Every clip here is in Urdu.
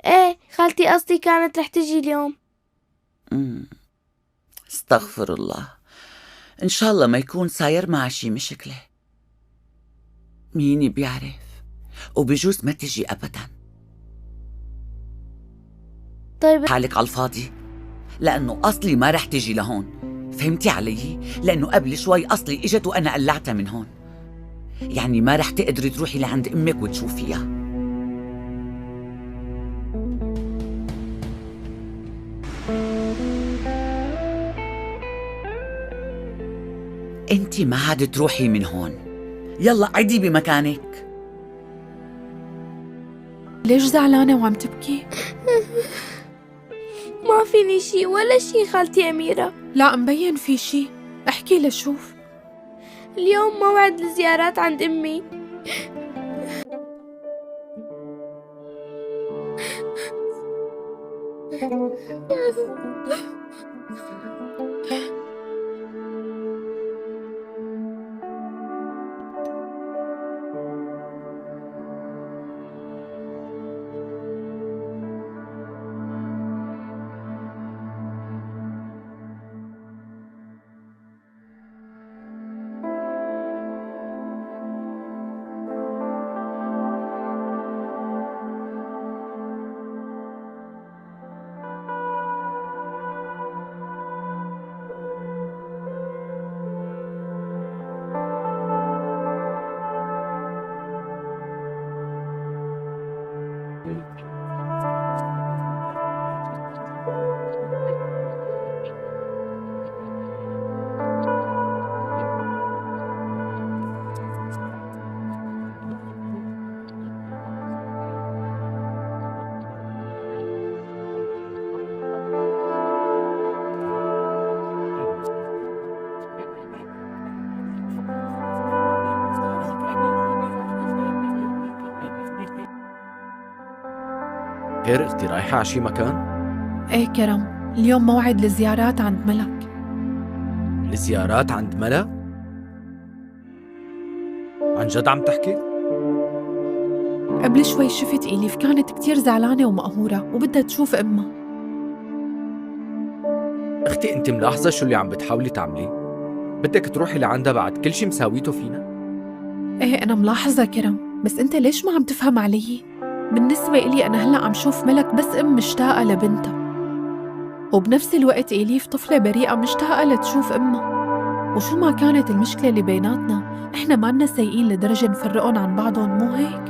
ايه خالتي قصدي كانت رح تجي اليوم. استغفر الله، إن شاء الله ما يكون صاير معها شي مشكلة. مين بيعرف، وبجوز ما تجي أبدا. طيب حالك على الفاضي، لأنه أصلي ما رح تجي لهون، فهمتي علي؟ لأنه قبل شوي أصلي إجت وأنا قلعتها من هون، يعني ما رح تقدري تروحي لعند أمك وتشوفيها. انتي ما عاد تروحي من هون، يلا قعدي بمكانك. ليش زعلانة وعم تبكي؟ ما فيني شي ولا شي خالتي أميرة. لا مبين في شي، احكي لشوف. اليوم موعد الزيارات عند أمي. خير اختي، رايحة على شي مكان؟ ايه كرم، اليوم موعد الزيارات عند ملك. الزيارات عند ملا؟ عن جد عم تحكي؟ قبل شوي شفت إليف كانت كتير زعلانة ومقهورة وبدها تشوف أمها. اختي انت ملاحظة شو اللي عم بتحاولي تعمليه؟ بدك تروحي لعندها بعد كل شي مساويته فينا؟ ايه أنا ملاحظة كرم، بس أنت ليش ما عم تفهم علي؟ بالنسبة إلي أنا هلأ عم شوف ملك بس أم مشتاقة لبنتها، وبنفس الوقت إليف طفلة بريئة مشتاقة لتشوف أمها. وشو ما كانت المشكلة اللي بيناتنا، إحنا مالنا سيئين لدرجة نفرقهم عن بعضهم، مو هيك؟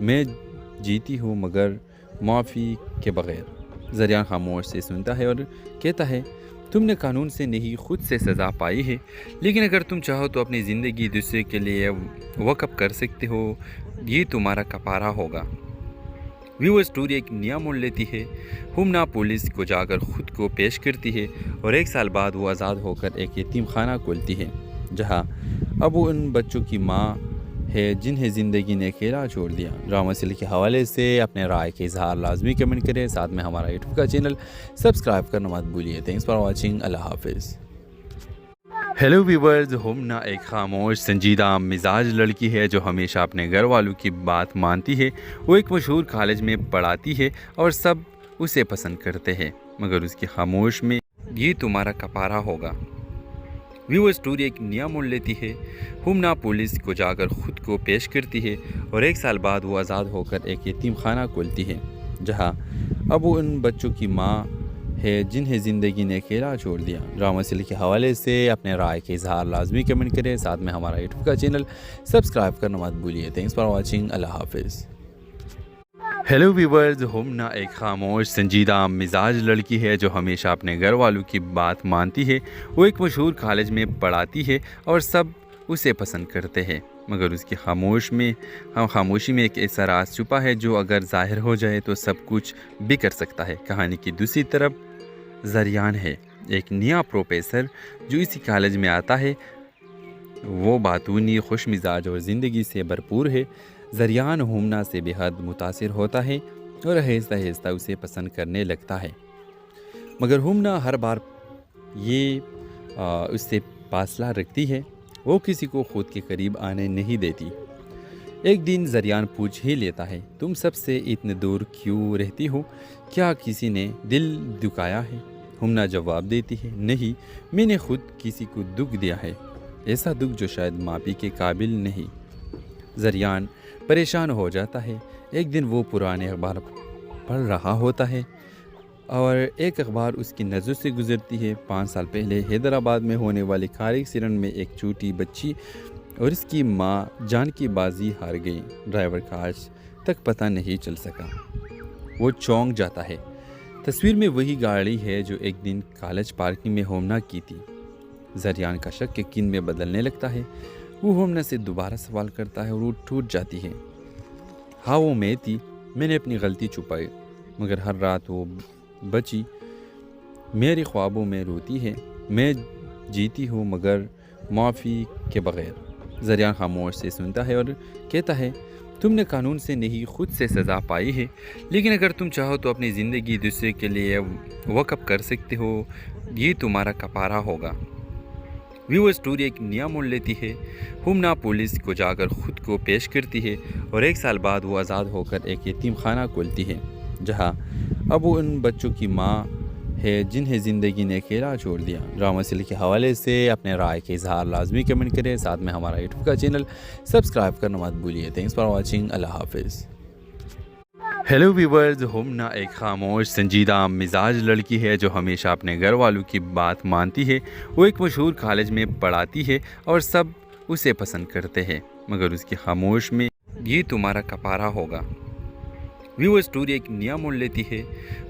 میں جیتی ہوں مگر معافی کے بغیر۔ زریان خاموش سے سنتا ہے اور کہتا ہے تم نے قانون سے نہیں خود سے سزا پائی ہے، لیکن اگر تم چاہو تو اپنی زندگی دوسرے کے لیے وقف کر سکتے ہو، یہ تمہارا کفارہ ہوگا۔ وہ اسٹوری ایک نیا موڑ لیتی ہے۔ ہومنا پولیس کو جا کر خود کو پیش کرتی ہے اور 1 سال بعد وہ آزاد ہو کر ایک یتیم خانہ کھولتی ہے، جہاں اب وہ ان بچوں کی ماں ہے جنہیں زندگی نے اکیلا چھوڑ دیا۔ ڈرامہ سیل کے حوالے سے اپنے رائے کے اظہار لازمی کمنٹ کریں، ساتھ میں ہمارا یوٹیوب کا چینل سبسکرائب کرنا مت بھولیے۔ تھینکس فار واچنگ، اللہ حافظ۔ ہیلو ویورز، ہومنا ایک خاموش سنجیدہ مزاج لڑکی ہے جو ہمیشہ اپنے گھر والوں کی بات مانتی ہے۔ وہ ایک مشہور کالج میں پڑھاتی ہے اور سب اسے پسند کرتے ہیں، مگر اس کی خاموش میں یہ تمہارا کفارہ ہوگا۔ وہ اسٹوری ایک نیا موڑ لیتی ہے۔ ہومنا پولیس کو جا کر خود کو پیش کرتی ہے اور 1 سال بعد وہ آزاد ہو کر ایک یتیم خانہ کھولتی ہے، جہاں اب وہ ان بچوں کی ماں ہے جنہیں زندگی نے اکیلا چھوڑ دیا۔ ڈرامہ سیل کے حوالے سے اپنے رائے کے اظہار لازمی کمنٹ کریں، ساتھ میں ہمارا یوٹیوب کا چینل سبسکرائب کرنا مت بھولیے۔ تھینکس فار واچنگ، اللہ حافظ۔ ہیلو ویورز، ہومنا ایک خاموش سنجیدہ مزاج لڑکی ہے جو ہمیشہ اپنے گھر والوں کی بات مانتی ہے۔ وہ ایک مشہور کالج میں پڑھاتی ہے اور سب اسے پسند کرتے ہیں، مگر اس کی خاموشی میں ایک ایسا راز چھپا ہے جو اگر ظاہر ہو جائے تو سب کچھ بھی کر سکتا ہے۔ کہانی کی دوسری طرف زریان ہے، ایک نیا پروفیسر جو اسی کالج میں آتا ہے۔ وہ باتونی، خوش مزاج اور زندگی سے بھرپور ہے۔ زریان ہومنا سے بے حد متاثر ہوتا ہے اور آہستہ آہستہ اسے پسند کرنے لگتا ہے، مگر ہومنا ہر بار یہ اس سے فاصلہ رکھتی ہے۔ وہ کسی کو خود کے قریب آنے نہیں دیتی۔ ایک دن زریان پوچھ ہی لیتا ہے تم سب سے اتنے دور کیوں رہتی ہو؟ کیا کسی نے دل دکھایا ہے؟ ہومنا جواب دیتی ہے نہیں، میں نے خود کسی کو دکھ دیا ہے، ایسا دکھ جو شاید معافی کے قابل نہیں۔ زریان پریشان ہو جاتا ہے۔ ایک دن وہ پرانے اخبار پڑھ رہا ہوتا ہے اور ایک اخبار اس کی نظر سے گزرتی ہے۔ 5 سال پہلے حیدرآباد میں ہونے والی کار ایکسیڈنٹ میں ایک چھوٹی بچی اور اس کی ماں جان کی بازی ہار گئی۔ ڈرائیور کا آج تک پتہ نہیں چل سکا۔ وہ چونک جاتا ہے۔ تصویر میں وہی گاڑی ہے جو ایک دن کالج پارکنگ میں ہومنا کی تھی۔ زریان کا شک یقین میں بدلنے لگتا ہے۔ وہ ہومنا سے دوبارہ سوال کرتا ہے اور وہ ٹوٹ جاتی ہے۔ ہاں وہ میں تھی، میں نے اپنی غلطی چھپائی، مگر ہر رات وہ بچی میرے خوابوں میں روتی ہے۔ میں جیتی ہوں مگر معافی کے بغیر۔ زریان خاموش سے سنتا ہے اور کہتا ہے تم نے قانون سے نہیں خود سے سزا پائی ہے، لیکن اگر تم چاہو تو اپنی زندگی دوسرے کے لیے وقف کر سکتے ہو، یہ تمہارا کفارہ ہوگا۔ وہ اسٹوری ایک نیا موڑ لیتی ہے۔ ہومنا پولیس کو جا کر خود کو پیش کرتی ہے اور 1 سال بعد وہ آزاد ہو کر ایک یتیم خانہ کھولتی ہے، جہاں اب وہ ان بچوں کی ماں ہے جنہیں زندگی نے اکیلا چھوڑ دیا۔ ڈرامہ سیل کے حوالے سے اپنے رائے کے اظہار لازمی کمنٹ کریں، ساتھ میں ہمارا یوٹیوب کا چینل سبسکرائب کرنا مت بھولیے۔ تھینکس فار واچنگ، اللہ حافظ۔ ہیلو ویورز، ہومنا ایک خاموش سنجیدہ مزاج لڑکی ہے جو ہمیشہ اپنے گھر والوں کی بات مانتی ہے۔ وہ ایک مشہور کالج میں پڑھاتی ہے اور سب اسے پسند کرتے ہیں، مگر اس کی خاموش میں یہ تمہارا کفارہ ہوگا۔ وہ اسٹوری ایک نیا موڑ لیتی ہے۔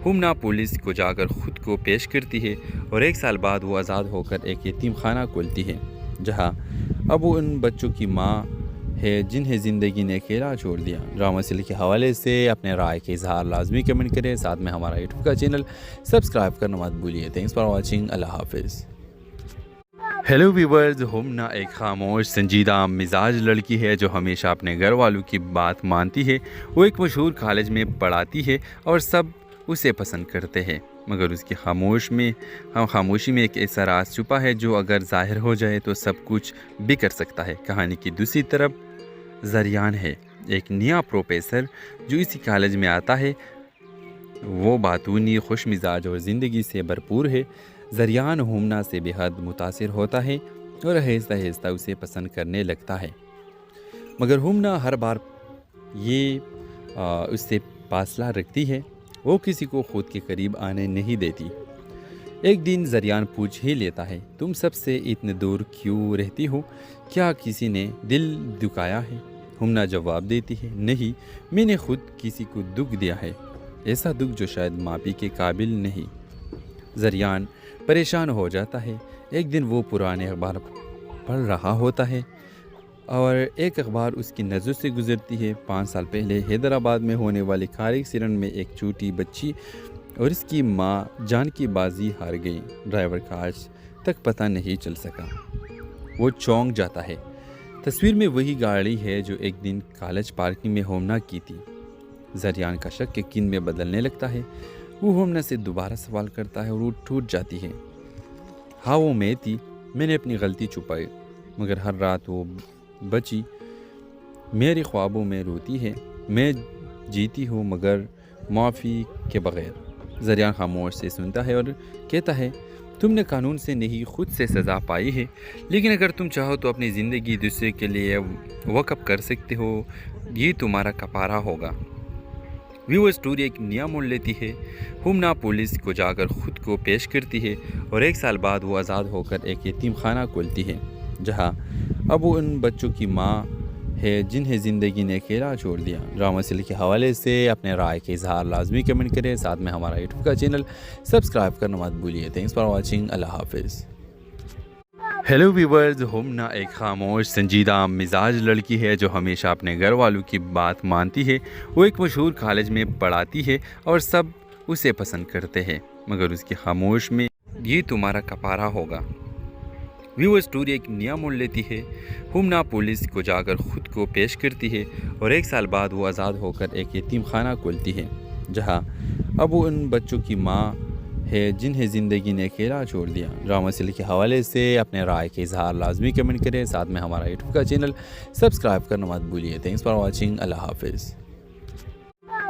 ہومنا پولیس کو جا کر خود کو پیش کرتی ہے اور 1 سال بعد وہ آزاد ہو کر ایک یتیم خانہ کھولتی ہے، جہاں اب وہ ان بچوں کی ماں ہے جنہیں زندگی نے اکیلا چھوڑ دیا۔ ڈرامہ سیل کے حوالے سے اپنے رائے کے اظہار لازمی کمنٹ کریں، ساتھ میں ہمارا یوٹیوب کا چینل سبسکرائب کرنا مت بھولیے۔ تھینکس فار واچنگ، اللہ حافظ۔ ہیلو ویورز، ہومنا ایک خاموش سنجیدہ مزاج لڑکی ہے جو ہمیشہ اپنے گھر والوں کی بات مانتی ہے۔ وہ ایک مشہور کالج میں پڑھاتی ہے اور سب اسے پسند کرتے ہیں، مگر اس کی خاموشی میں ایک ایسا راز چھپا ہے جو اگر ظاہر ہو جائے تو سب کچھ بھی کر سکتا ہے۔ کہانی کی دوسری طرف زریان ہے، ایک نیا پروفیسر جو اسی کالج میں آتا ہے۔ وہ باتونی، خوش مزاج اور زندگی سے بھرپور ہے۔ زریان ہومنا سے بے حد متاثر ہوتا ہے اور آہستہ آہستہ اسے پسند کرنے لگتا ہے، مگر ہومنا ہر بار یہ اس سے فاصلہ رکھتی ہے۔ وہ کسی کو خود کے قریب آنے نہیں دیتی۔ ایک دن زریان پوچھ ہی لیتا ہے تم سب سے اتنے دور کیوں رہتی ہو؟ کیا کسی نے دل دکھایا ہے؟ ہمنا جواب دیتی ہے نہیں، میں نے خود کسی کو دکھ دیا ہے، ایسا دکھ جو شاید معافی کے قابل نہیں۔ زریان پریشان ہو جاتا ہے۔ ایک دن وہ پرانے اخبار پڑھ رہا ہوتا ہے اور ایک اخبار اس کی نظر سے گزرتی ہے۔ 5 سال پہلے حیدرآباد میں ہونے والے کار ایکسیڈنٹ میں ایک چھوٹی بچی اور اس کی ماں جان کی بازی ہار گئی۔ ڈرائیور کا آج تک پتہ نہیں چل سکا۔ وہ چونک جاتا ہے۔ تصویر میں وہی گاڑی ہے جو ایک دن کالج پارکنگ میں ہومنا کی تھی۔ زریان کا شک یقین میں بدلنے لگتا ہے۔ وہ ہومنا سے دوبارہ سوال کرتا ہے اور وہ ٹوٹ جاتی ہے۔ ہاں وہ میں تھی، میں نے اپنی غلطی چھپائی، مگر ہر رات وہ بچی میرے خوابوں میں روتی ہے، میں جیتی ہوں مگر معافی کے بغیر۔ زریان خاموش سے سنتا ہے اور کہتا ہے تم نے قانون سے نہیں خود سے سزا پائی ہے، لیکن اگر تم چاہو تو اپنی زندگی دوسرے کے لیے وقف کر سکتے ہو، یہ تمہارا کفارہ ہوگا۔ وہ اسٹوری ایک نیا موڑ لیتی ہے۔ ہومنا پولیس کو جا کر خود کو پیش کرتی ہے اور 1 سال بعد وہ آزاد ہو کر ایک یتیم خانہ کھولتی ہے، جہاں اب وہ ان بچوں کی ماں ہے جنہیں زندگی نے اکیلا چھوڑ دیا۔ ڈرامہ سیل کے حوالے سے اپنے رائے کے اظہار لازمی کمنٹ کریں، ساتھ میں ہمارا یوٹیوب کا چینل سبسکرائب کرنا مت بھولیے۔ تھینکس فار واچنگ، اللہ حافظ۔ ہیلو ویورز، ہومنا ایک خاموش سنجیدہ مزاج لڑکی ہے جو ہمیشہ اپنے گھر والوں کی بات مانتی ہے۔ وہ ایک مشہور کالج میں پڑھاتی ہے اور سب اسے پسند کرتے ہیں، مگر اس کی خاموش میں یہ تمہارا کفارہ ہوگا۔ وہ اسٹوری ایک نیا موڑ لیتی ہے۔ ہومنا پولیس کو جا کر خود کو پیش کرتی ہے اور 1 سال بعد وہ آزاد ہو کر ایک یتیم خانہ کھولتی ہے، جہاں اب وہ ان بچوں کی ماں ہے جنہیں زندگی نے اکیلا چھوڑ دیا۔ ڈرامہ سیل کے حوالے سے اپنے رائے کے اظہار لازمی کمنٹ کریں، ساتھ میں ہمارا یوٹیوب کا چینل سبسکرائب کرنا مت بھولیے۔ تھینکس فار واچنگ، اللہ حافظ۔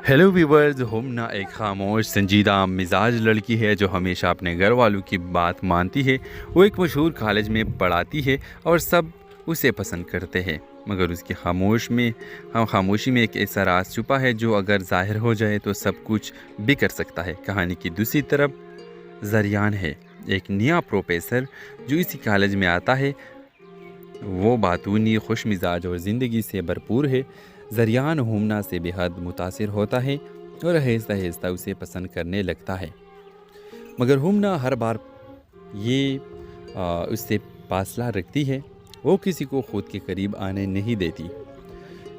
ہیلو ویورز، ہومنا ایک خاموش سنجیدہ مزاج لڑکی ہے جو ہمیشہ اپنے گھر والوں کی بات مانتی ہے۔ وہ ایک مشہور کالج میں پڑھاتی ہے اور سب اسے پسند کرتے ہیں، مگر اس کی خاموشی میں ایک ایسا راز چھپا ہے جو اگر ظاہر ہو جائے تو سب کچھ بھی کر سکتا ہے۔ کہانی کی دوسری طرف زریان ہے، ایک نیا پروفیسر جو اسی کالج میں آتا ہے۔ وہ باتونی، خوش مزاج اور زندگی سے بھرپور ہے۔ زریان ہومنا سے بے حد متاثر ہوتا ہے اور آہستہ آہستہ اسے پسند کرنے لگتا ہے، مگر ہومنا ہر بار یہ اس سے فاصلہ رکھتی ہے۔ وہ کسی کو خود کے قریب آنے نہیں دیتی۔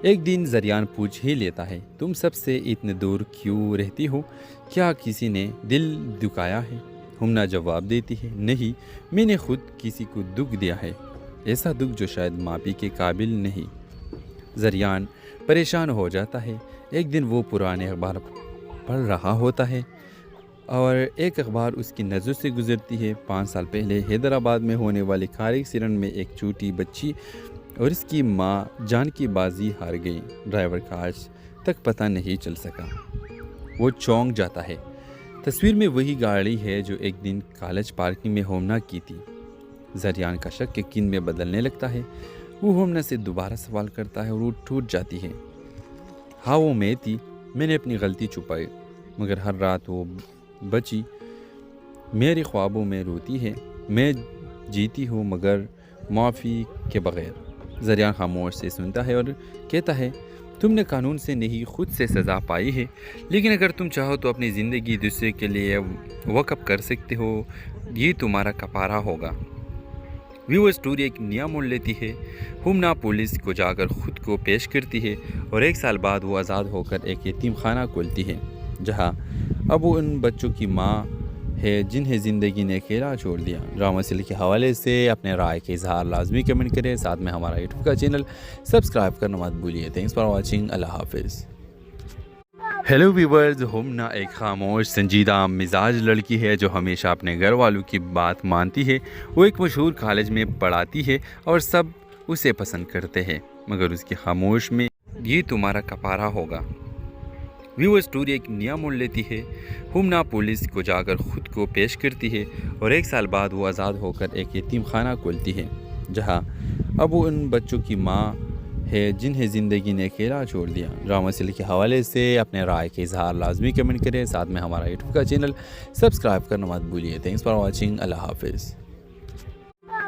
ایک دن زریان پوچھ ہی لیتا ہے تم سب سے اتنے دور کیوں رہتی ہو؟ کیا کسی نے دل دکھایا ہے؟ ہومنا جواب دیتی ہے نہیں، میں نے خود کسی کو دکھ دیا ہے، ایسا دکھ جو شاید معافی کے قابل نہیں۔ زریان پریشان ہو جاتا ہے۔ ایک دن وہ پرانے اخبار پڑھ رہا ہوتا ہے اور ایک اخبار اس کی نظر سے گزرتی ہے۔ 5 سال پہلے حیدرآباد میں ہونے والے کار ایکسیڈنٹ میں ایک چھوٹی بچی اور اس کی ماں جان کی بازی ہار گئی۔ ڈرائیور کا آج تک پتہ نہیں چل سکا۔ وہ چونک جاتا ہے۔ تصویر میں وہی گاڑی ہے جو ایک دن کالج پارکنگ میں ہومنا کی تھی۔ زریان کا شک یقین میں بدلنے لگتا ہے۔ وہ ہومنا سے دوبارہ سوال کرتا ہے اور وہ ٹوٹ جاتی ہے۔ ہاں وہ میں تھی، میں نے اپنی غلطی چھپائی، مگر ہر رات وہ بچی میرے خوابوں میں روتی ہے، میں جیتی ہوں مگر معافی کے بغیر۔ زریان خاموش سے سنتا ہے اور کہتا ہے تم نے قانون سے نہیں خود سے سزا پائی ہے، لیکن اگر تم چاہو تو اپنی زندگی دوسرے کے لیے وقف کر سکتے ہو، یہ تمہارا کفارہ ہوگا۔ وہ اسٹوری ایک نیا موڑ لیتی ہے۔ ہومنا پولیس کو جا کر خود کو پیش کرتی ہے اور 1 سال بعد وہ آزاد ہو کر ایک یتیم خانہ کھولتی ہے، جہاں اب وہ ان بچوں کی ماں ہے جنہیں زندگی نے اکیلا چھوڑ دیا۔ ڈرامہ سیل کے حوالے سے اپنے رائے کے اظہار لازمی کمنٹ کریں، ساتھ میں ہمارا یوٹیوب کا چینل سبسکرائب کرنا مت بھولیے۔ تھینکس فار واچنگ، اللہ حافظ۔ ہیلو ویورز، ہومنا ایک خاموش سنجیدہ مزاج لڑکی ہے جو ہمیشہ اپنے گھر والوں کی بات مانتی ہے۔ وہ ایک مشہور کالج میں پڑھاتی ہے اور سب اسے پسند کرتے ہیں، مگر اس کی خاموش میں یہ تمہارا کفارہ ہوگا۔ وہ اسٹوری ایک نیا موڑ لیتی ہے۔ ہومنا پولیس کو جا کر خود کو پیش کرتی ہے اور 1 سال بعد وہ آزاد ہو کر ایک یتیم خانہ کھولتی ہے، جہاں اب وہ ان بچوں کی ماں ہے جنہیں زندگی نے اکیلا چھوڑ دیا۔ ڈرامہ سیل کے حوالے سے اپنے رائے کے اظہار لازمی کمنٹ کریں، ساتھ میں ہمارا یوٹیوب کا چینل سبسکرائب کرنا مت بھولیے۔ تھینکس فار واچنگ، اللہ حافظ۔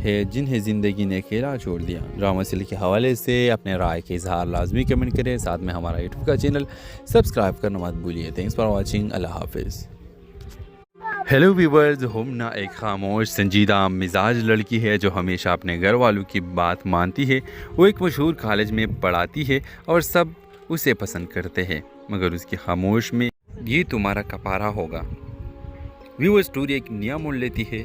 ہے جنہیں زندگی نے اکیلا چھوڑ دیا۔ ڈرامہ سیریل کے حوالے سے اپنے رائے کے اظہار لازمی کمنٹ کریں، ساتھ میں ہمارا یوٹیوب کا چینل سبسکرائب کرنا مت بھولیے۔ تھینکس فار واچنگ، اللہ حافظ۔ ہیلو ویورز، ہومنا ایک خاموش سنجیدہ مزاج لڑکی ہے جو ہمیشہ اپنے گھر والوں کی بات مانتی ہے۔ وہ ایک مشہور کالج میں پڑھاتی ہے اور سب اسے پسند کرتے ہیں، مگر اس کی خاموش میں یہ تمہارا کپارہ ہوگا۔ وہ اسٹوری ایک نیا موڑ لیتی ہے۔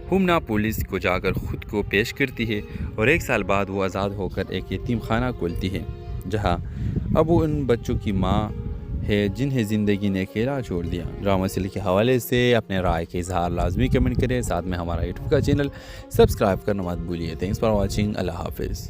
ہومنا پولیس کو جا کر خود کو پیش کرتی ہے اور 1 سال بعد وہ آزاد ہو کر ایک یتیم خانہ کھولتی ہے، جہاں اب وہ ان بچوں کی ماں ہے جنہیں زندگی نے اکیلا چھوڑ دیا۔ ڈرامہ سیریل کے حوالے سے اپنے رائے کے اظہار لازمی کمنٹ کریں، ساتھ میں ہمارا یوٹیوب کا چینل سبسکرائب کرنا مت بھولیے۔ تھینکس فار واچنگ، اللہ حافظ۔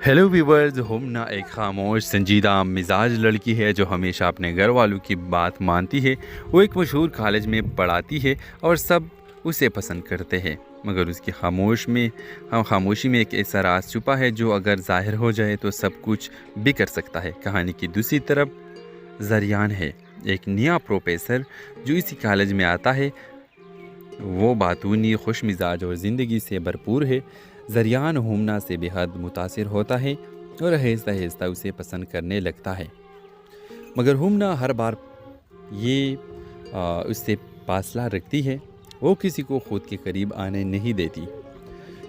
ہیلو ویورز، ہومنا ایک خاموش سنجیدہ مزاج لڑکی ہے جو ہمیشہ اپنے گھر والوں کی بات مانتی ہے۔ وہ ایک مشہور کالج میں پڑھاتی ہے اور سب اسے پسند کرتے ہیں، مگر اس کی خاموشی میں ایک ایسا راز چھپا ہے جو اگر ظاہر ہو جائے تو سب کچھ بگڑ سکتا ہے۔ کہانی کی دوسری طرف زریان ہے، ایک نیا پروفیسر جو اسی کالج میں آتا ہے۔ وہ باتونی، خوش مزاج اور زندگی سے بھرپور ہے۔ زریان ہومنا سے بے حد متاثر ہوتا ہے اور آہستہ آہستہ اسے پسند کرنے لگتا ہے، مگر ہومنا ہر بار اس سے فاصلہ رکھتی ہے۔ وہ کسی کو خود کے قریب آنے نہیں دیتی۔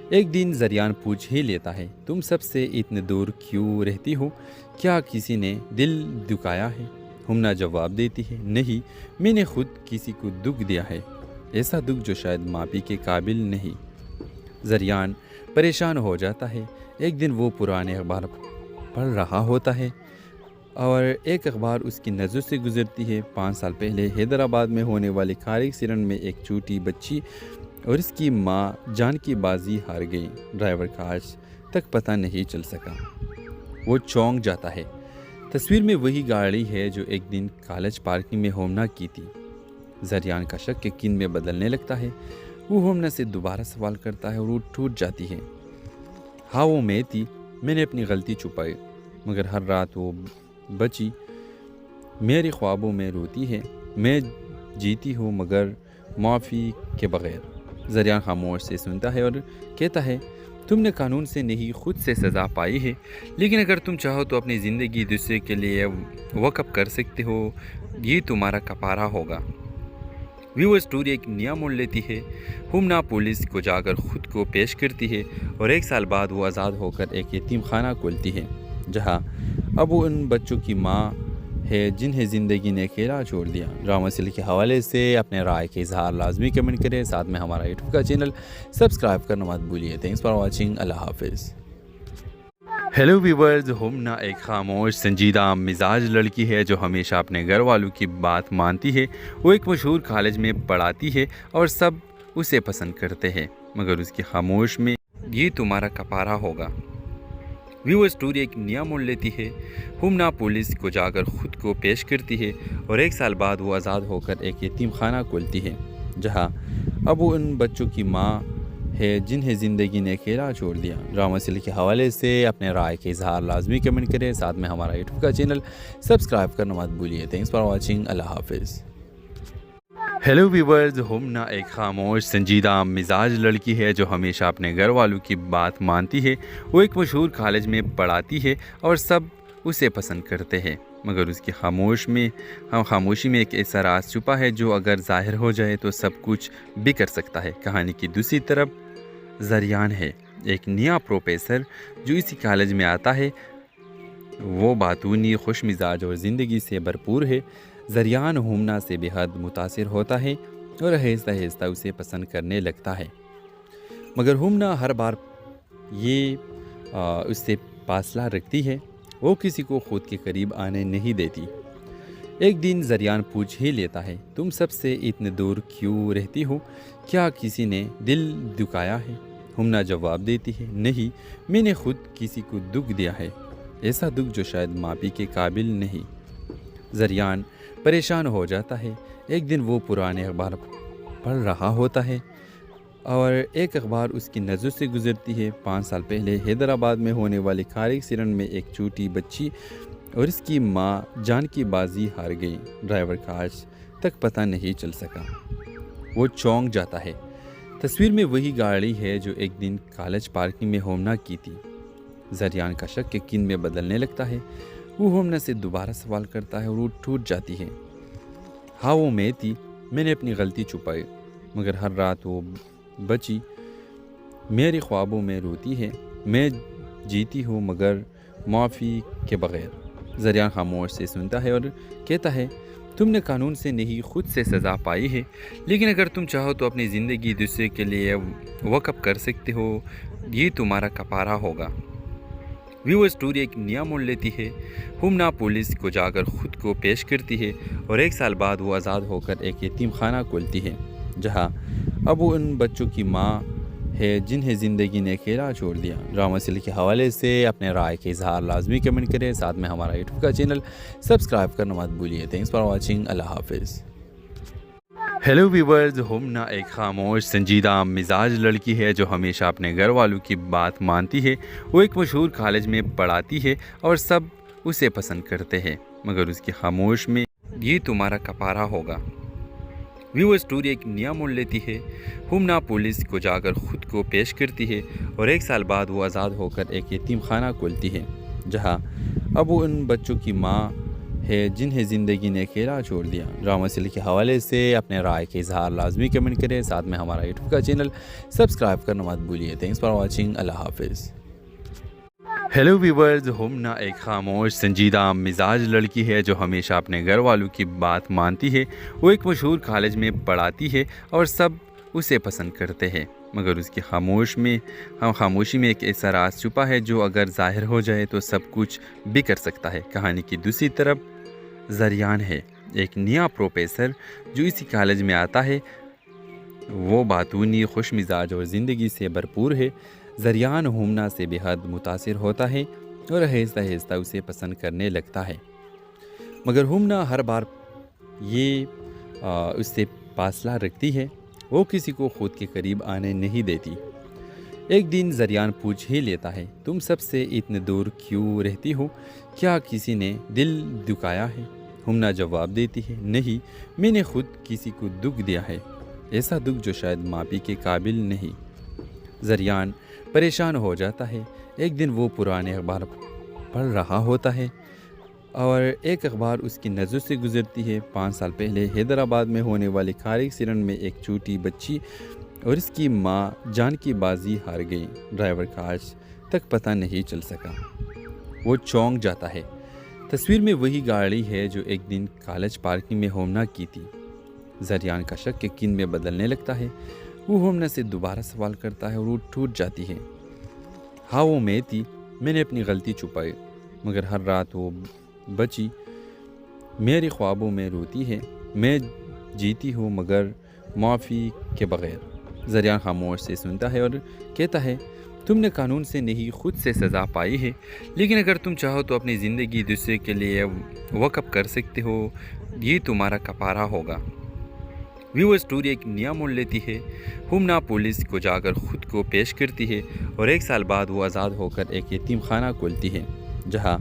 ایک دن زریان پوچھ ہی لیتا ہے، تم سب سے اتنے دور کیوں رہتی ہو؟ کیا کسی نے دل دکھایا ہے؟ ہومنا جواب دیتی ہے، نہیں، میں نے خود کسی کو دکھ دیا ہے، ایسا دکھ جو شاید معافی کے قابل نہیں۔ زریان پریشان ہو جاتا ہے۔ ایک دن وہ پرانے اخبار پڑھ رہا ہوتا ہے اور ایک اخبار اس کی نظر سے گزرتی ہے۔ 5 سال پہلے حیدرآباد میں ہونے والے کار ایکسیڈنٹ میں ایک چھوٹی بچی اور اس کی ماں جان کی بازی ہار گئی۔ ڈرائیور کا آج تک پتہ نہیں چل سکا۔ وہ چونک جاتا ہے۔ تصویر میں وہی گاڑی ہے جو ایک دن کالج پارکنگ میں ہومنا کی تھی۔ زریان کا شک یقین میں بدلنے لگتا ہے۔ وہ ہومنا سے دوبارہ سوال کرتا ہے اور وہ ٹوٹ جاتی ہے۔ ہاں، وہ میں تھی، میں نے اپنی غلطی چھپائی، مگر ہر رات وہ بچی میرے خوابوں میں روتی ہے۔ میں جیتی ہوں مگر معافی کے بغیر۔ زریان خاموش سے سنتا ہے اور کہتا ہے، تم نے قانون سے نہیں خود سے سزا پائی ہے، لیکن اگر تم چاہو تو اپنی زندگی دوسرے کے لیے وقف کر سکتے ہو، یہ تمہارا کپارہ ہوگا۔ وہ اسٹوری ایک نیا موڑ لیتی ہے۔ ہومنا پولیس کو جا کر خود کو پیش کرتی ہے اور 1 سال بعد وہ آزاد ہو کر ایک یتیم خانہ کھولتی ہے، جہاں اب وہ ان بچوں کی ماں ہے جنہیں زندگی نے اکیلا چھوڑ دیا۔ ڈرامہ سیریل کے حوالے سے اپنے رائے کے اظہار لازمی کمنٹ کریں، ساتھ میں ہمارا یوٹیوب کا چینل سبسکرائب کرنا مت بھولیے۔ تھینکس فار واچنگ، اللہ حافظ۔ ہیلو ویورز، ہومنا ایک خاموش سنجیدہ مزاج لڑکی ہے جو ہمیشہ اپنے گھر والوں کی بات مانتی ہے۔ وہ ایک مشہور کالج میں پڑھاتی ہے اور سب اسے پسند کرتے ہیں، مگر اس کی خاموش میں یہ تمہارا کپارہ ہوگا۔ وہ اسٹوری ایک نیا موڑ لیتی ہے۔ ہومنا پولیس کو جا کر خود کو پیش کرتی ہے اور 1 سال بعد وہ آزاد ہو کر ایک یتیم خانہ کھولتی ہے، جہاں اب وہ ان بچوں کی ماں ہے جنہیں زندگی نے اکیلا چھوڑ دیا۔ ڈرامہ سیریل کے حوالے سے اپنے رائے کے اظہار لازمی کمنٹ کریں، ساتھ میں ہمارا یوٹیوب کا چینل سبسکرائب کرنا مت بھولیے۔ تھینکس فار واچنگ، اللہ حافظ۔ ہیلو ویورز، ہومنا ایک خاموش سنجیدہ مزاج لڑکی ہے جو ہمیشہ اپنے گھر والوں کی بات مانتی ہے۔ وہ ایک مشہور کالج میں پڑھاتی ہے اور سب اسے پسند کرتے ہیں، مگر اس کی خاموشی میں ایک ایسا راز چھپا ہے جو اگر ظاہر ہو جائے تو سب کچھ بگڑ سکتا ہے۔ کہانی کی دوسری طرف زریان ہے، ایک نیا پروفیسر جو اسی کالج میں آتا ہے۔ وہ باتونی، خوش مزاج اور زندگی سے بھرپور ہے۔ زریان ہومنا سے بے حد متاثر ہوتا ہے اور آہستہ آہستہ اسے پسند کرنے لگتا ہے، مگر ہومنا ہر بار اس سے فاصلہ رکھتی ہے۔ وہ کسی کو خود کے قریب آنے نہیں دیتی۔ ایک دن زریان پوچھ ہی لیتا ہے، تم سب سے اتنے دور کیوں رہتی ہو؟ کیا کسی نے دل دکھایا ہے؟ ہومنا جواب دیتی ہے، نہیں، میں نے خود کسی کو دکھ دیا ہے، ایسا دکھ جو شاید معافی کے قابل نہیں۔ زریان پریشان ہو جاتا ہے۔ ایک دن وہ پرانے اخبار پڑھ رہا ہوتا ہے اور ایک اخبار اس کی نظر سے گزرتی ہے۔ 5 سال پہلے حیدرآباد میں ہونے والے کار ایکسیڈنٹ میں ایک چھوٹی بچی اور اس کی ماں جان کی بازی ہار گئی۔ ڈرائیور کا آج تک پتہ نہیں چل سکا۔ وہ چونک جاتا ہے۔ تصویر میں وہی گاڑی ہے جو ایک دن کالج پارکنگ میں ہومنا کی تھی۔ زریان کا شک یقین میں بدلنے لگتا ہے۔ وہ ہومنا سے دوبارہ سوال کرتا ہے اور وہ ٹوٹ جاتی ہے۔ ہاں وہ میں تھی، میں نے اپنی غلطی چھپائی، مگر ہر رات وہ بچی میرے خوابوں میں روتی ہے۔ میں جیتی ہوں مگر معافی کے بغیر۔ زریان خاموش سے سنتا ہے اور کہتا ہے، تم نے قانون سے نہیں خود سے سزا پائی ہے، لیکن اگر تم چاہو تو اپنی زندگی دوسرے کے لیے وقف کر سکتے ہو، یہ تمہارا کفارہ ہوگا۔ وہ اسٹوری ایک نیا موڑ لیتی ہے۔ ہومنا پولیس کو جا کر خود کو پیش کرتی ہے اور 1 سال بعد وہ آزاد ہو کر ایک یتیم خانہ کھولتی ہے، جہاں اب وہ ان بچوں کی ماں ہے جنہیں زندگی نے اکیلا چھوڑ دیا۔ ڈرامہ سیریل کے حوالے سے اپنے رائے کے اظہار لازمی کمنٹ کریں، ساتھ میں ہمارا یوٹیوب کا چینل سبسکرائب کرنا مت بھولیے۔ تھینکس فار واچنگ، اللہ حافظ۔ ہیلو ویورز، ہومنا ایک خاموش سنجیدہ مزاج لڑکی ہے جو ہمیشہ اپنے گھر والوں کی بات مانتی ہے۔ وہ ایک مشہور کالج میں پڑھاتی ہے اور سب اسے پسند کرتے ہیں، مگر اس کی خاموش میں یہ تمہارا کفارہ ہوگا۔ وہ اسٹوری ایک نیا موڑ لیتی ہے۔ ہومنا پولیس کو جا کر خود کو پیش کرتی ہے اور 1 سال بعد وہ آزاد ہو کر ایک یتیم خانہ کھولتی ہے، جہاں اب وہ ان بچوں کی ماں ہے جنہیں زندگی نے اکیلا چھوڑ دیا۔ ڈرامہ سیریل کے حوالے سے اپنے رائے کے اظہار لازمی کمنٹ کریں، ساتھ میں ہمارا یوٹیوب کا چینل سبسکرائب کرنا مت بھولیے۔ تھینکس فار واچنگ، اللہ حافظ۔ ہیلو ویورز، ہومنا ایک خاموش سنجیدہ مزاج لڑکی ہے جو ہمیشہ اپنے گھر والوں کی بات مانتی ہے۔ وہ ایک مشہور کالج میں پڑھاتی ہے اور سب اسے پسند کرتے ہیں، مگر اس کی خاموشی میں ایک ایسا راز چھپا ہے جو اگر ظاہر ہو جائے تو سب کچھ بگڑ سکتا ہے۔ کہانی کی دوسری طرف زریان ہے، ایک نیا پروفیسر جو اسی کالج میں آتا ہے۔ وہ باتونی، خوش مزاج اور زندگی سے بھرپور ہے۔ زریان ہومنا سے بے حد متاثر ہوتا ہے اور آہستہ آہستہ اسے پسند کرنے لگتا ہے، مگر ہومنا ہر بار یہ اس سے فاصلہ رکھتی ہے۔ وہ کسی کو خود کے قریب آنے نہیں دیتی۔ ایک دن زریان پوچھ ہی لیتا ہے، تم سب سے اتنے دور کیوں رہتی ہو؟ کیا کسی نے دل دکھایا ہے؟ ہومنا جواب دیتی ہے، نہیں، میں نے خود کسی کو دکھ دیا ہے، ایسا دکھ جو شاید معافی کے قابل نہیں۔ زریان پریشان ہو جاتا ہے۔ ایک دن وہ پرانے اخبار پڑھ رہا ہوتا ہے اور ایک اخبار اس کی نظر سے گزرتی ہے۔ 5 سال پہلے حیدرآباد میں ہونے والے کار ایکسیڈنٹ میں ایک چھوٹی بچی اور اس کی ماں جان کی بازی ہار گئی۔ ڈرائیور کا آج تک پتہ نہیں چل سکا۔ وہ چونک جاتا ہے۔ تصویر میں وہی گاڑی ہے جو ایک دن کالج پارکنگ میں ہومنا کی تھی۔ زریان کا شک یقین میں بدلنے لگتا ہے۔ وہ ہومنا سے دوبارہ سوال کرتا ہے اور وہ ٹوٹ جاتی ہے۔ ہاں وہ میں تھی، میں نے اپنی غلطی چھپائی، مگر ہر رات وہ بچی میرے خوابوں میں روتی ہے۔ میں جیتی ہوں مگر معافی کے بغیر۔ زریان خاموش سے سنتا ہے اور کہتا ہے، تم نے قانون سے نہیں خود سے سزا پائی ہے، لیکن اگر تم چاہو تو اپنی زندگی دوسرے کے لیے وقف کر سکتے ہو، یہ تمہارا کفارہ ہوگا۔ وہ اسٹوری ایک نیا موڑ لیتی ہے۔ ہومنا پولیس کو جا کر خود کو پیش کرتی ہے اور 1 سال بعد وہ آزاد ہو کر ایک یتیم خانہ کھولتی ہے، جہاں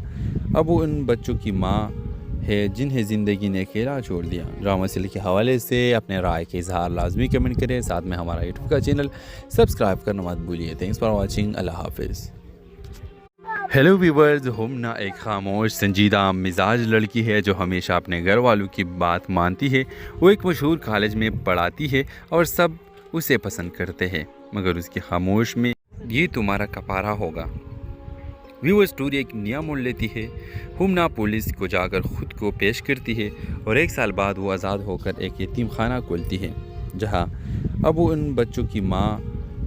اب وہ ان بچوں کی ماں ہے جنہیں زندگی نے اکیلا چھوڑ دیا۔ ڈرامہ سیریل کے حوالے سے اپنے رائے کے اظہار لازمی کمنٹ کریں، ساتھ میں ہمارا یوٹیوب کا چینل سبسکرائب کرنا مت بھولیے۔ تھینکس فار واچنگ، اللہ حافظ۔ ہیلو ویورز، ہومنا ایک خاموش سنجیدہ مزاج لڑکی ہے جو ہمیشہ اپنے گھر والوں کی بات مانتی ہے۔ وہ ایک مشہور کالج میں پڑھاتی ہے اور سب اسے پسند کرتے ہیں، مگر اس کی خاموش میں یہ تمہارا کفارہ ہوگا۔ وہ اسٹوری ایک نیا موڑ لیتی ہے۔ ہومنا پولیس کو جا کر خود کو پیش کرتی ہے اور 1 سال بعد وہ آزاد ہو کر ایک یتیم خانہ کھولتی ہے، جہاں اب وہ ان بچوں کی ماں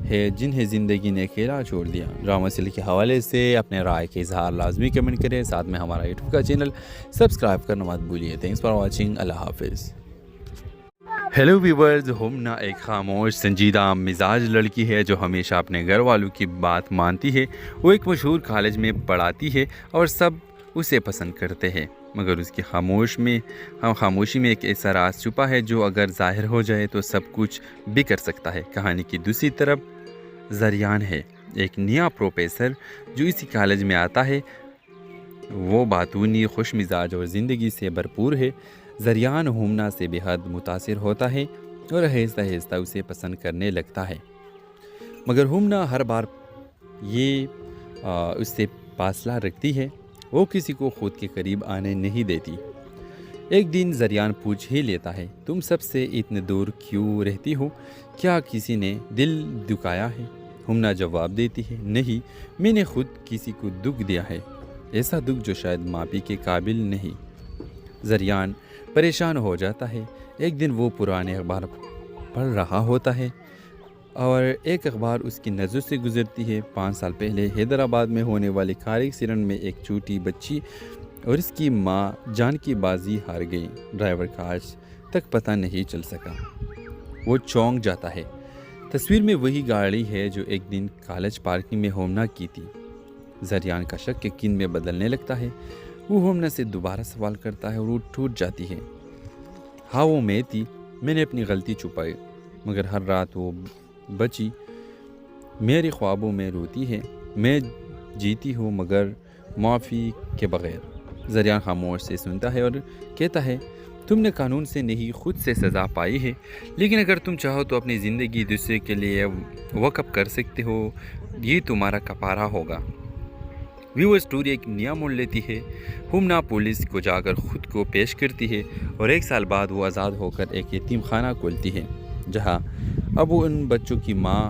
ہے جنہیں زندگی نے اکیلا چھوڑ دیا۔ ڈرامہ سیریل کے حوالے سے اپنے رائے کے اظہار لازمی کمنٹ کریں، ساتھ میں ہمارا یوٹیوب کا چینل سبسکرائب کرنا مت بھولیے۔ تھینکس فار واچنگ، اللہ حافظ۔ ہیلو ویورز، ہومنا ایک خاموش سنجیدہ مزاج لڑکی ہے جو ہمیشہ اپنے گھر والوں کی بات مانتی ہے۔ وہ ایک مشہور کالج میں پڑھاتی ہے اور سب اسے پسند کرتے ہیں، مگر اس کی خاموشی میں ایک ایسا راز چھپا ہے جو اگر ظاہر ہو جائے تو سب کچھ بگڑ سکتا ہے۔ کہانی کی دوسری طرف زریان ہے، ایک نیا پروفیسر جو اسی کالج میں آتا ہے۔ وہ باتونی، خوش مزاج اور زندگی سے بھرپور ہے۔ زریان ہومنا سے بے حد متاثر ہوتا ہے اور آہستہ آہستہ اسے پسند کرنے لگتا ہے، مگر ہمنا ہر بار یہ اس سے فاصلہ رکھتی ہے، وہ کسی کو خود کے قریب آنے نہیں دیتی۔ ایک دن زریان پوچھ ہی لیتا ہے، تم سب سے اتنے دور کیوں رہتی ہو؟ کیا کسی نے دل دکھایا ہے؟ ہمنا جواب دیتی ہے، نہیں، میں نے خود کسی کو دکھ دیا ہے، ایسا دکھ جو شاید معافی کے قابل نہیں۔ زریان پریشان ہو جاتا ہے۔ ایک دن وہ پرانے اخبار پڑھ رہا ہوتا ہے اور ایک اخبار اس کی نظر سے گزرتی ہے۔ 5 سال پہلے حیدرآباد میں ہونے والے کار ایکسیڈنٹ میں ایک چھوٹی بچی اور اس کی ماں جان کی بازی ہار گئی۔ ڈرائیور کا آج تک پتہ نہیں چل سکا۔ وہ چونک جاتا ہے۔ تصویر میں وہی گاڑی ہے جو ایک دن کالج پارکنگ میں ہومنا کی تھی۔ زریان کا شک یقین میں بدلنے لگتا ہے۔ وہ ہومنا سے دوبارہ سوال کرتا ہے اور وہ ٹوٹ جاتی ہے۔ ہاں، وہ میں تھی، میں نے اپنی غلطی چھپائی، مگر ہر رات وہ بچی میرے خوابوں میں روتی ہے، میں جیتی ہوں مگر معافی کے بغیر۔ زریان خاموش سے سنتا ہے اور کہتا ہے، تم نے قانون سے نہیں خود سے سزا پائی ہے، لیکن اگر تم چاہو تو اپنی زندگی دوسرے کے لیے وقف کر سکتے ہو، یہ تمہارا کفارہ ہوگا۔ وہ اسٹوری ایک نیا موڑ لیتی ہے۔ ہمنا پولیس کو جا کر خود کو پیش کرتی ہے اور 1 سال بعد وہ آزاد ہو کر ایک یتیم خانہ کھولتی ہے، جہاں اب وہ ان بچوں کی ماں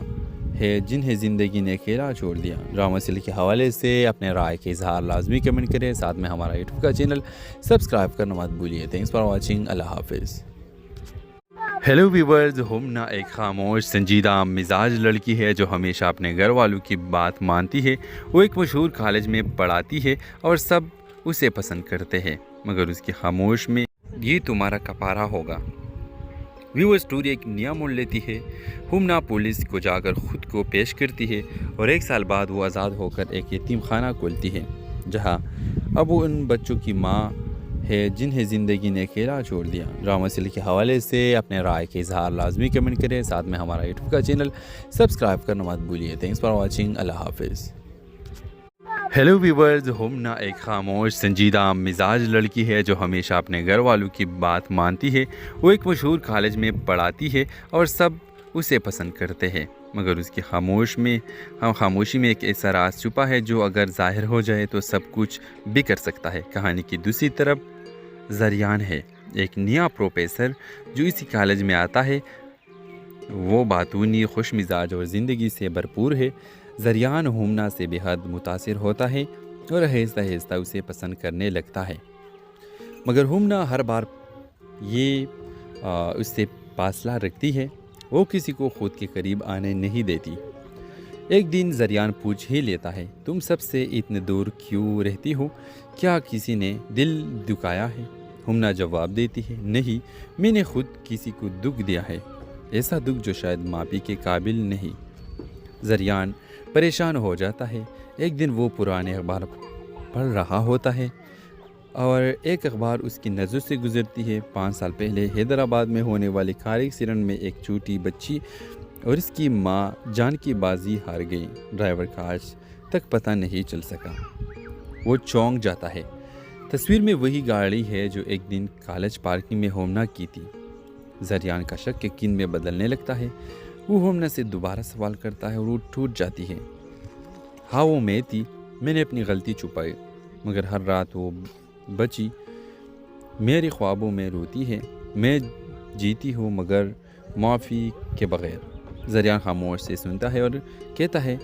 ہے جنہیں زندگی نے اکیلا چھوڑ دیا۔ ڈرامہ سیریل کے حوالے سے اپنے رائے کے اظہار لازمی کمنٹ کریں، ساتھ میں ہمارا یوٹیوب کا چینل سبسکرائب کرنا مت بھولیے۔ تھینکس فار واچنگ، اللہ حافظ۔ ہیلو ویورز، ہمنا ایک خاموش سنجیدہ مزاج لڑکی ہے جو ہمیشہ اپنے گھر والوں کی بات مانتی ہے۔ وہ ایک مشہور کالج میں پڑھاتی ہے اور سب اسے پسند کرتے ہیں، مگر اس کی خاموش میں یہ تمہارا کفارہ ہوگا۔ وہ اسٹوری ایک نیا موڑ لیتی ہے۔ ہمنا پولیس کو جا کر خود کو پیش کرتی ہے اور 1 سال بعد وہ آزاد ہو کر ایک یتیم خانہ کھولتی ہے، جہاں اب وہ ان بچوں کی ماں ہے جنہیں زندگی نے اکیلا چھوڑ دیا۔ ڈرامہ سیریل کے حوالے سے اپنے رائے کے اظہار لازمی کمنٹ کریں، ساتھ میں ہمارا یوٹیوب کا چینل سبسکرائب کرنا مت بھولیے۔ تھینکس فار واچنگ، اللہ حافظ۔ ہیلو ویورز، ہمنا ایک خاموش سنجیدہ مزاج لڑکی ہے جو ہمیشہ اپنے گھر والوں کی بات مانتی ہے۔ وہ ایک مشہور کالج میں پڑھاتی ہے اور سب اسے پسند کرتے ہیں، مگر اس کی خاموشی میں ایک ایسا راز چھپا ہے جو اگر ظاہر ہو جائے تو سب کچھ بھی کر سکتا ہے۔ کہانی کی دوسری طرف زریان ہے، ایک نیا پروفیسر جو اسی کالج میں آتا ہے۔ وہ باتونی، خوش مزاج اور زندگی سے بھرپور ہے۔ زریان ہمنا سے بے حد متاثر ہوتا ہے اور آہستہ آہستہ اسے پسند کرنے لگتا ہے، مگر ہمنا ہر بار یہ اس سے فاصلہ رکھتی ہے، وہ کسی کو خود کے قریب آنے نہیں دیتی۔ ایک دن زریان پوچھ ہی لیتا ہے، تم سب سے اتنے دور کیوں رہتی ہو؟ کیا کسی نے دل دکھایا ہے؟ ہمنا جواب دیتی ہے، نہیں، میں نے خود کسی کو دکھ دیا ہے، ایسا دکھ جو شاید معافی کے قابل نہیں۔ زریان پریشان ہو جاتا ہے۔ ایک دن وہ پرانے اخبار پڑھ رہا ہوتا ہے اور ایک اخبار اس کی نظر سے گزرتی ہے۔ 5 سال پہلے حیدرآباد میں ہونے والے کار ایکسیڈنٹ میں ایک چھوٹی بچی اور اس کی ماں جان کی بازی ہار گئی۔ ڈرائیور کا آج تک پتہ نہیں چل سکا۔ وہ چونک جاتا ہے۔ تصویر میں وہی گاڑی ہے جو ایک دن کالج پارکنگ میں ہومنا کی تھی۔ زریان کا شک یقین میں بدلنے لگتا ہے۔ وہ ہومنا سے دوبارہ سوال کرتا ہے اور وہ ٹوٹ جاتی ہے۔ ہاں، وہ میں تھی، میں نے اپنی غلطی چھپائی، مگر ہر رات وہ بچی میرے خوابوں میں روتی ہے، میں جیتی ہوں مگر معافی کے بغیر۔ زریان خاموش سے سنتا ہے اور کہتا ہے،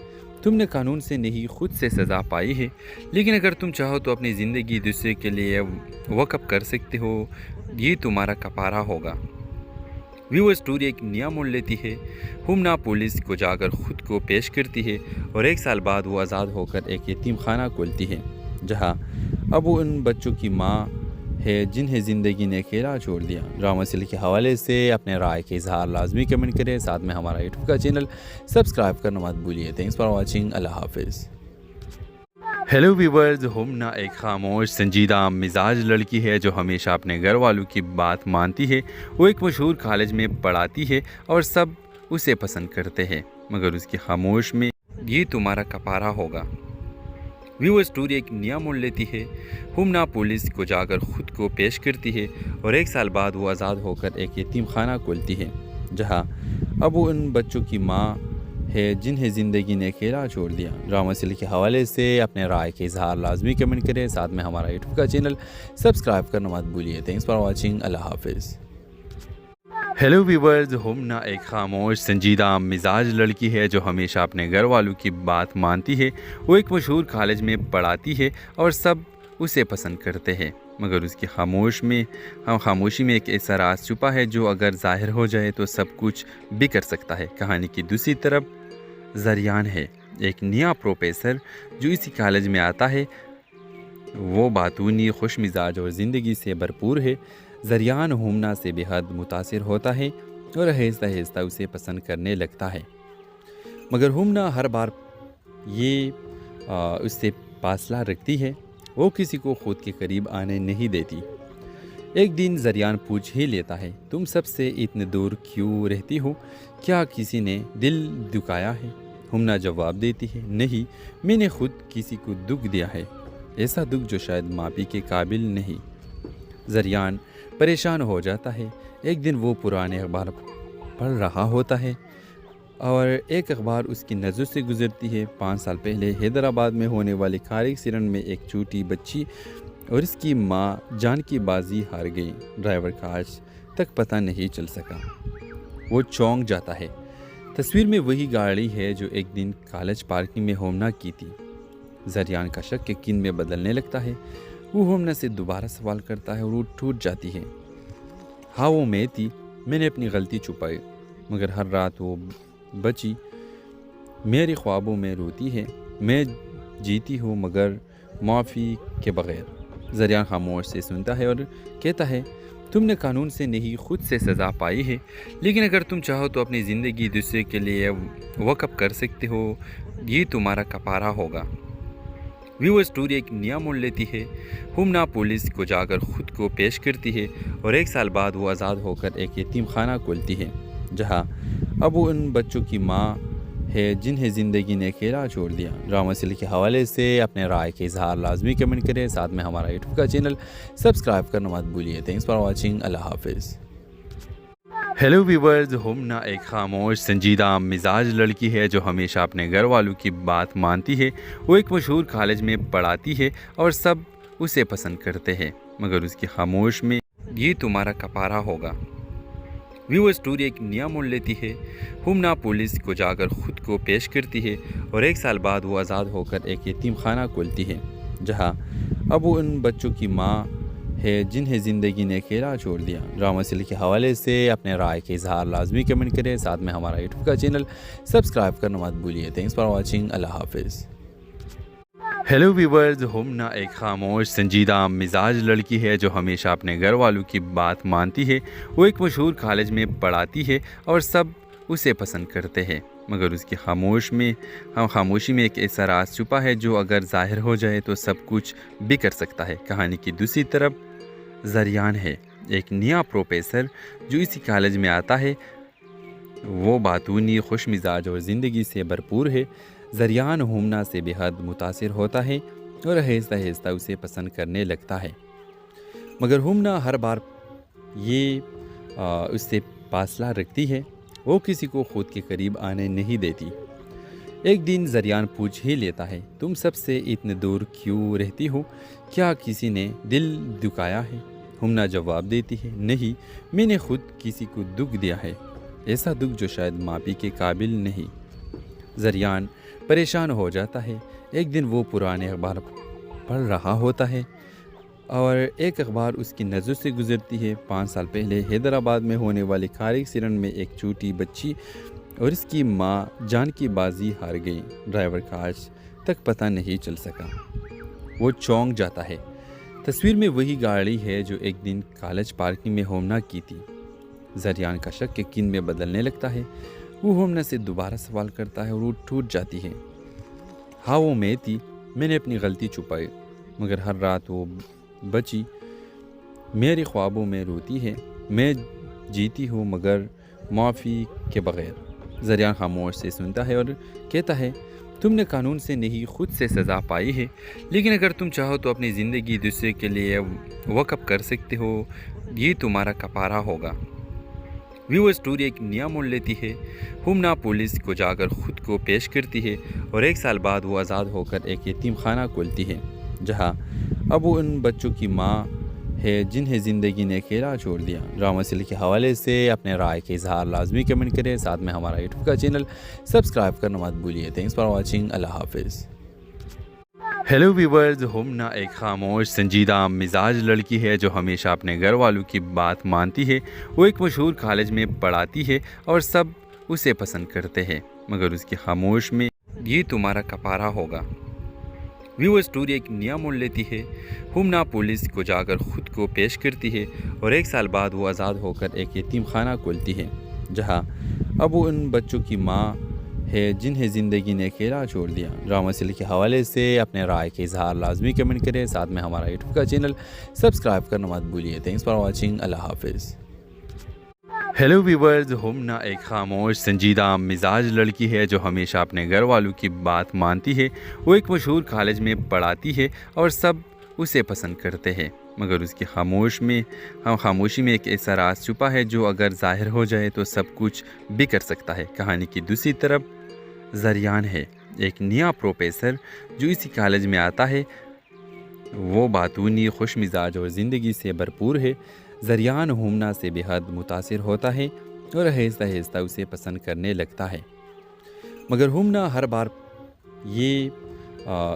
تم نے قانون سے نہیں خود سے سزا پائی ہے، لیکن اگر تم چاہو تو اپنی زندگی دوسرے کے لیے وقف کر سکتے ہو، یہ تمہارا کفارہ ہوگا۔ وہ اسٹوری ایک نیا موڑ لیتی ہے۔ ہمنا پولیس کو جا کر خود کو پیش کرتی ہے اور 1 سال بعد وہ آزاد ہو کر ایک یتیم خانہ کھولتی ہے، جہاں اب وہ ان بچوں کی ماں ہے جنہیں زندگی نے اکیلا چھوڑ دیا۔ ڈرامہ سیریل کے حوالے سے اپنے رائے کے اظہار لازمی کمنٹ کریں، ساتھ میں ہمارا یوٹیوب کا چینل سبسکرائب کرنا مت بھولیے۔ تھینکس فار واچنگ، اللہ حافظ۔ ہیلو ویورز، ہمنا ایک خاموش سنجیدہ مزاج لڑکی ہے جو ہمیشہ اپنے گھر والوں کی بات مانتی ہے۔ وہ ایک مشہور کالج میں پڑھاتی ہے اور سب اسے پسند کرتے ہیں، مگر اس کی خاموش میں یہ تمہارا کفارہ ہوگا۔ وہ اسٹوری ایک نیا موڑ لیتی ہے۔ ہمنا پولیس کو جا کر خود کو پیش کرتی ہے اور 1 سال بعد وہ آزاد ہو کر ایک یتیم خانہ کھولتی ہے، جہاں اب وہ ان بچوں کی ماں ہے جنہیں زندگی نے اکیلا چھوڑ دیا۔ ڈرامہ سیریل کے حوالے سے اپنے رائے کے اظہار لازمی کمنٹ کریں، ساتھ میں ہمارا یوٹیوب کا چینل سبسکرائب کرنا مت بھولیے۔ تھینکس فار واچنگ، اللہ حافظ۔ ہیلو ویورز، ہومنا ایک خاموش سنجیدہ مزاج لڑکی ہے جو ہمیشہ اپنے گھر والوں کی بات مانتی ہے۔ وہ ایک مشہور کالج میں پڑھاتی ہے اور سب اسے پسند کرتے ہیں، مگر اس کی خاموشی میں ایک ایسا راز چھپا ہے جو اگر ظاہر ہو جائے تو سب کچھ بھی کر سکتا ہے۔ کہانی کی دوسری طرف زریان ہے، ایک نیا پروفیسر جو اسی کالج میں آتا ہے۔ وہ باتونی، خوش مزاج اور زندگی سے بھرپور ہے۔ زریان ہومنا سے بے حد متاثر ہوتا ہے اور آہستہ آہستہ اسے پسند کرنے لگتا ہے، مگر ہومنا ہر بار یہ اس سے فاصلہ رکھتی ہے۔ وہ کسی کو خود کے قریب آنے نہیں دیتی۔ ایک دن زریان پوچھ ہی لیتا ہے، تم سب سے اتنے دور کیوں رہتی ہو؟ کیا کسی نے دل دکھایا ہے؟ ہومنا جواب دیتی ہے، نہیں، میں نے خود کسی کو دکھ دیا ہے، ایسا دکھ جو شاید معافی کے قابل نہیں۔ زریان پریشان ہو جاتا ہے۔ ایک دن وہ پرانے اخبار پڑھ رہا ہوتا ہے اور ایک اخبار اس کی نظر سے گزرتی ہے۔ 5 سال پہلے حیدرآباد میں ہونے والے کار ایکسیڈنٹ میں ایک چھوٹی بچی اور اس کی ماں جان کی بازی ہار گئی۔ ڈرائیور کا آج تک پتہ نہیں چل سکا۔ وہ چونک جاتا ہے۔ تصویر میں وہی گاڑی ہے جو ایک دن کالج پارکنگ میں ہومنا کی تھی۔ زریان کا شک یقین میں بدلنے لگتا ہے۔ وہ ہومنا سے دوبارہ سوال کرتا ہے اور وہ ٹوٹ جاتی ہے۔ ہاں، وہ میں تھی، میں نے اپنی غلطی چھپائی، مگر ہر رات وہ بچی میرے خوابوں میں روتی ہے۔ میں جیتی ہوں مگر معافی کے بغیر۔ زریان خاموش سے سنتا ہے اور کہتا ہے، تم نے قانون سے نہیں خود سے سزا پائی ہے، لیکن اگر تم چاہو تو اپنی زندگی دوسرے کے لیے وقف کر سکتے ہو، یہ تمہارا کفارہ ہوگا۔ ویور اسٹوری ایک نیا موڑ لیتی ہے۔ ہومنا پولیس کو جا کر خود کو پیش کرتی ہے اور 1 سال بعد وہ آزاد ہو کر ایک یتیم خانہ کھولتی ہے، جہاں اب وہ ان بچوں کی ماں ہے جنہیں زندگی نے اکیلا چھوڑ دیا۔ ڈرامہ سیریل کے حوالے سے اپنے رائے کے اظہار لازمی کمنٹ کریں، ساتھ میں ہمارا یوٹیوب کا چینل سبسکرائب کرنا مت بھولیے۔ تھینکس فار واچنگ، اللہ حافظ۔ ہیلو ویورز، ہومنا ایک خاموش سنجیدہ مزاج لڑکی ہے جو ہمیشہ اپنے گھر والوں کی بات مانتی ہے۔ وہ ایک مشہور کالج میں پڑھاتی ہے اور سب اسے پسند کرتے ہیں، مگر اس کی خاموش میں یہ تمہارا کفارہ ہوگا۔ ویور اسٹوری ایک نیا موڑ لیتی ہے۔ ہومنا پولیس کو جا کر خود کو پیش کرتی ہے اور 1 سال بعد وہ آزاد ہو کر ایک یتیم خانہ کھولتی ہے، جہاں اب وہ ان بچوں کی ماں ہے جنہیں زندگی نے اکیلا چھوڑ دیا۔ ڈرامہ سیریل کے حوالے سے اپنے رائے کے اظہار لازمی کمنٹ کریں، ساتھ میں ہمارا یوٹیوب کا چینل سبسکرائب کرنا مت بھولیے۔ تھینکس فار واچنگ، اللہ حافظ۔ ہیلو ویورز، ہومنا ایک خاموش سنجیدہ مزاج لڑکی ہے جو ہمیشہ اپنے گھر والوں کی بات مانتی ہے۔ وہ ایک مشہور کالج میں پڑھاتی ہے اور سب اسے پسند کرتے ہیں، مگر اس کی خاموشی میں ایک ایسا راز چھپا ہے جو اگر ظاہر ہو جائے تو سب کچھ بھی کر سکتا ہے۔ کہانی کی دوسری طرف زریان ہے، ایک نیا پروفیسر جو اسی کالج میں آتا ہے۔ وہ باتونی، خوش مزاج اور زندگی سے بھرپور ہے۔ زریان ہومنا سے بے حد متاثر ہوتا ہے اور آہستہ آہستہ اسے پسند کرنے لگتا ہے، مگر ہومنا ہر بار یہ اس سے فاصلہ رکھتی ہے۔ وہ کسی کو خود کے قریب آنے نہیں دیتی۔ ایک دن زریان پوچھ ہی لیتا ہے، تم سب سے اتنے دور کیوں رہتی ہو؟ کیا کسی نے دل دکھایا ہے؟ ہومنا جواب دیتی ہے، نہیں، میں نے خود کسی کو دکھ دیا ہے، ایسا دکھ جو شاید معافی کے قابل نہیں۔ زریان پریشان ہو جاتا ہے۔ ایک دن وہ پرانے اخبار پڑھ رہا ہوتا ہے اور ایک اخبار اس کی نظر سے گزرتی ہے۔ 5 سال پہلے حیدرآباد میں ہونے والے کار ایکسیڈنٹ میں ایک چھوٹی بچی اور اس کی ماں جان کی بازی ہار گئی۔ ڈرائیور کا آج تک پتہ نہیں چل سکا۔ وہ چونک جاتا ہے۔ تصویر میں وہی گاڑی ہے جو ایک دن کالج پارکنگ میں ہومنا کی تھی۔ زریان کا شک یقین میں بدلنے لگتا ہے۔ وہ ہومنا سے دوبارہ سوال کرتا ہے اور وہ ٹوٹ جاتی ہے۔ ہاں، وہ میں تھی، میں نے اپنی غلطی چھپائی، مگر ہر رات وہ بچی میرے خوابوں میں روتی ہے۔ میں جیتی ہوں مگر معافی کے بغیر۔ زریان خاموش سے سنتا ہے اور کہتا ہے، تم نے قانون سے نہیں خود سے سزا پائی ہے، لیکن اگر تم چاہو تو اپنی زندگی دوسرے کے لیے وقف کر سکتے ہو، یہ تمہارا کفارہ ہوگا۔ وہ اسٹوری ایک نیا موڑ لیتی ہے۔ ہمنا پولیس کو جا کر خود کو پیش کرتی ہے اور 1 سال بعد وہ آزاد ہو کر ایک یتیم خانہ کھولتی ہے، جہاں اب وہ ان بچوں کی ماں ہے جنہیں زندگی نے اکیلا چھوڑ دیا۔ ڈرامہ سیریل کے حوالے سے اپنے رائے کے اظہار لازمی کمنٹ کریں، ساتھ میں ہمارا یوٹیوب کا چینل سبسکرائب کرنا مت بھولیے۔ تھینکس فار واچنگ، اللہ حافظ۔ ہیلو ویورز، ہمنا ایک خاموش سنجیدہ مزاج لڑکی ہے جو ہمیشہ اپنے گھر والوں کی بات مانتی ہے۔ وہ ایک مشہور کالج میں پڑھاتی ہے اور سب اسے پسند کرتے ہیں، مگر اس کی خاموش میں یہ تمہارا کپارہ ہوگا۔ وہ اسٹوری ایک نیا موڑ لیتی ہے۔ ہمنا پولیس کو جا کر خود کو پیش کرتی ہے اور 1 سال بعد وہ آزاد ہو کر ایک یتیم خانہ کھولتی ہے، جہاں اب وہ ان بچوں کی ماں ہے جنہیں زندگی نے اکیلا چھوڑ دیا۔ ڈرامہ سیریل کے حوالے سے اپنے رائے کے اظہار لازمی کمنٹ کریں، ساتھ میں ہمارا یوٹیوب کا چینل سبسکرائب کرنا مت بھولیے۔ تھینکس فار واچنگ، اللہ حافظ۔ ہیلو ویورز، ہمنا ایک خاموش سنجیدہ مزاج لڑکی ہے جو ہمیشہ اپنے گھر والوں کی بات مانتی ہے۔ وہ ایک مشہور کالج میں پڑھاتی ہے اور سب اسے پسند کرتے ہیں، مگر اس کی خاموشی میں ایک ایسا راز چھپا ہے جو اگر ظاہر ہو جائے تو سب کچھ بھی کر سکتا ہے۔ کہانی کی دوسری طرف زریان ہے، ایک نیا پروفیسر جو اسی کالج میں آتا ہے۔ وہ باتونی، خوش مزاج اور زندگی سے بھرپور ہے۔ زریان ہمنا سے بے حد متاثر ہوتا ہے اور آہستہ آہستہ اسے پسند کرنے لگتا ہے، مگر ہمنا ہر بار یہ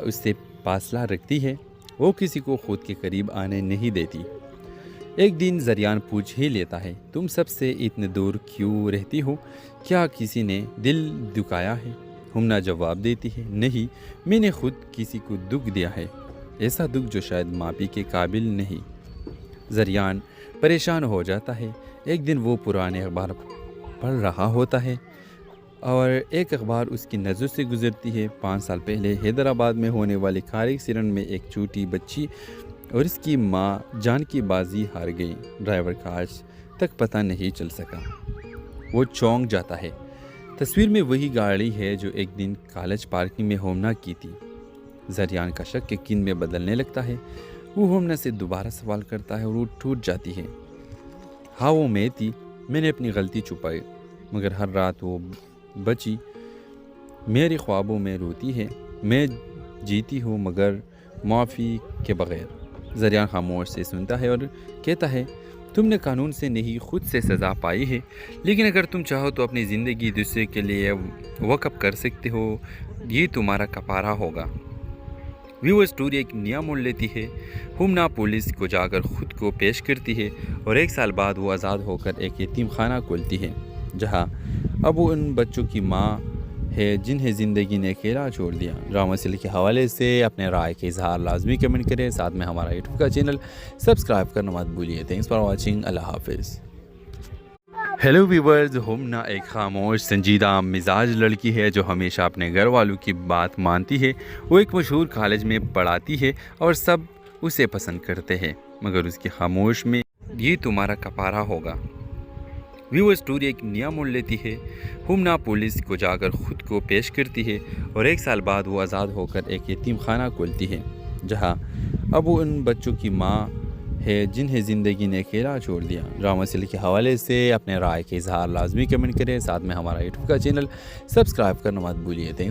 اس سے فاصلہ رکھتی ہے۔ وہ کسی کو خود کے قریب آنے نہیں دیتی۔ ایک دن زریان پوچھ ہی لیتا ہے، تم سب سے اتنے دور کیوں رہتی ہو؟ کیا کسی نے دل دکھایا ہے؟ ہمنا جواب دیتی ہے، نہیں، میں نے خود کسی کو دکھ دیا ہے، ایسا دکھ جو شاید معافی کے قابل نہیں۔ زریان پریشان ہو جاتا ہے۔ ایک دن وہ پرانے اخبار پڑھ رہا ہوتا ہے اور ایک اخبار اس کی نظر سے گزرتی ہے۔ 5 سال پہلے حیدرآباد میں ہونے والے کار ایکسیڈنٹ میں ایک چھوٹی بچی اور اس کی ماں جان کی بازی ہار گئی۔ ڈرائیور کا آج تک پتہ نہیں چل سکا۔ وہ چونک جاتا ہے۔ تصویر میں وہی گاڑی ہے جو ایک دن کالج پارکنگ میں ہمنا کی تھی۔ زریان کا شک یقین میں بدلنے لگتا ہے۔ وہ ہمنا سے دوبارہ سوال کرتا ہے اور وہ ٹوٹ جاتی ہے۔ ہاں، وہ میں تھی، میں نے اپنی غلطی چھپائی، مگر ہر رات وہ بچی میرے خوابوں میں روتی ہے۔ میں جیتی ہوں مگر معافی کے بغیر۔ زریان خاموش سے سنتا ہے اور کہتا ہے، تم نے قانون سے نہیں خود سے سزا پائی ہے، لیکن اگر تم چاہو تو اپنی زندگی دوسرے کے لیے وقف کر سکتے ہو، یہ تمہارا کپارہ ہوگا۔ وہ اسٹوری ایک نیا موڑ لیتی ہے۔ ہمنا پولیس کو جا کر خود کو پیش کرتی ہے اور 1 سال بعد وہ آزاد ہو کر ایک یتیم خانہ کھولتی ہے، جہاں اب وہ ان بچوں کی ماں ہے جنہیں زندگی نے اکیلا چھوڑ دیا۔ ڈرامہ سیریل کے حوالے سے اپنے رائے کے اظہار لازمی کمنٹ کریں، ساتھ میں ہمارا یوٹیوب کا چینل سبسکرائب کرنا مت بھولیے۔ تھینکس فار واچنگ، اللہ حافظ۔ ہیلو ویورز، ہمنا ایک خاموش سنجیدہ مزاج لڑکی ہے جو ہمیشہ اپنے گھر والوں کی بات مانتی ہے۔ وہ ایک مشہور کالج میں پڑھاتی ہے اور سب اسے پسند کرتے ہیں، مگر اس کی خاموش میں یہ تمہارا کپارہ ہوگا۔ وہ اسٹوری ایک نیا موڑ لیتی ہے۔ ہمنا پولیس کو جا کر خود کو پیش کرتی ہے اور 1 سال بعد وہ آزاد ہو کر ایک یتیم خانہ کھولتی ہے، جہاں اب وہ ان بچوں کی ماں ہے جنہیں زندگی نے اکیلا چھوڑ دیا۔ ڈرامہ سیریل کے حوالے سے اپنے رائے کے اظہار لازمی کمنٹ کریں، ساتھ میں ہمارا یوٹیوب کا چینل سبسکرائب کرنا مت بھولیے۔ تھینکس